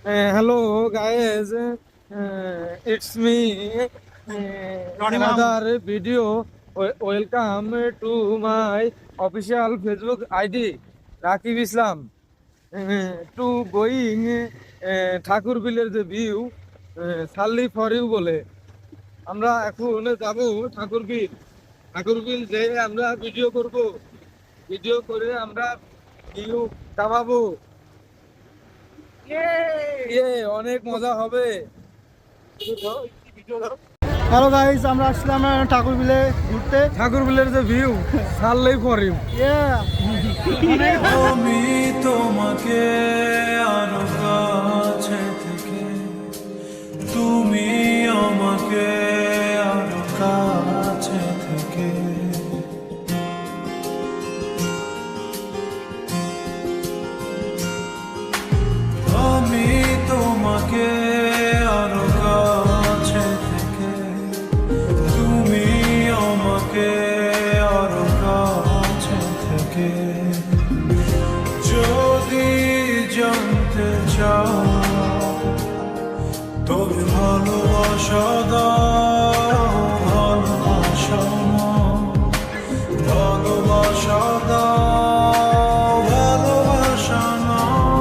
Hello guys, it's me. Another video. Welcome to my official Facebook ID, Rakib Islam. To going ঠাকুর বিলের যে view সাল্লি for you বলে আমরা এখন যাব ঠাকুর বিল যে আমরা ভিডিও করব, ভিডিও করে আমরা ভিউ কামাবো। অনেক মজা হবে। হ্যালো গাইস, আমরা আসলাম ঠাকুর বিলে ঘুরতে। ঠাকুর বিলের যে ভিউ ছাড়লেই পরে আমি তোমাকে আরো কাছে থেকে, তুমি আমাকে আরো কাছে থেকে, আমি তোমাকে আরো কাছে থেকে, তুমি আমাকে আরো কাছে থেকে। যদি জানতে চাও তবে ভালোবাসা দাও, ভালোবাসা নাও, ভালোবাসা দাও, ভালোবাসা নাও।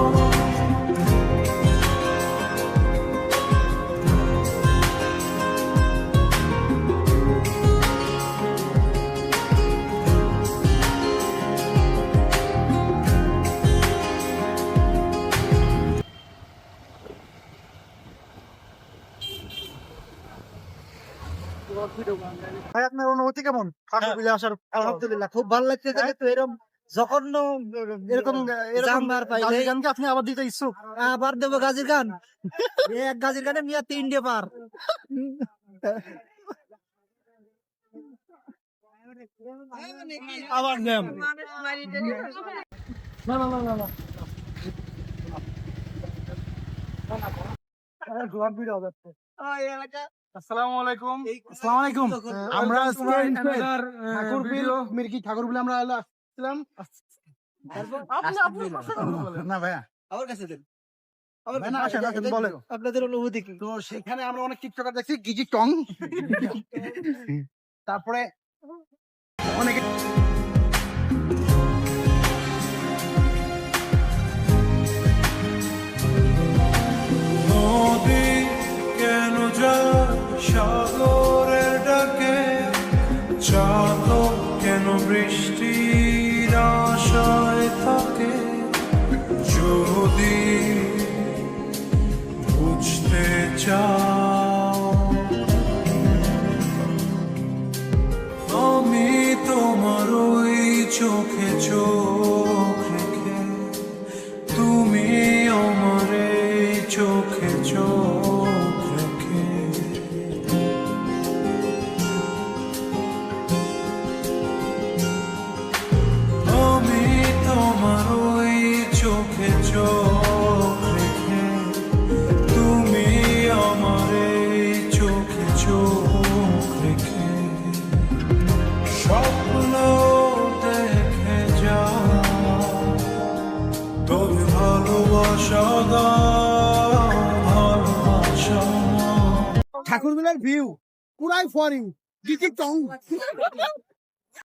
ভাই, আপনার অনুভূতি কেমন ঠাকুর বিলে আসার? আলহামদুলিল্লাহ, খুব ভালো লাগতেছে। কিন্তু এরকম জঘন্য এরকম জাম আর পাইলে গানের গানকে আপনি আবার দিতে ইচ্ছুক? আবার দেবো গাজীর গান। এক গাজীর গানে মিয়া 3 পার। আবার জ্যাম। না না না না না, জোয়ার ভিড় হবে। আসসালামু আলাইকুম। আসসালামু আলাইকুম। আমরা আজকে ঠাকুর বিল মির্কি ঠাকুর বিলে আমরা আসছিলাম। না ভাইয়া, আমার কাছে দেন। ভাই না, আসেন আসেন, বলেন আপনাদের অনুভূতি কি? তো সেখানে আমরা অনেক টিকটকার দেখছি, গিজি টং, তারপরে অনেকে নদী কেন যায় সাগরের ডাকে, চাতক কেন বৃষ্টির আশায় থাকে। যদি বুঝতে চাও আমি তোমার ওই চোখে চোখ রেখে, তুমি আমার এই চোখে চোখ রেখে। আমি তোমার ওই চোখে চোখ রেখে, তুমি আমার এই চোখে চোখ রেখে। স্বপ্ন দেখে যাও তবে ভালোবাসা দাও, ভালোবাসা নাও। ঠাকুর বিলের ভিউ পুরাই ফর ইউ, গিজি টং।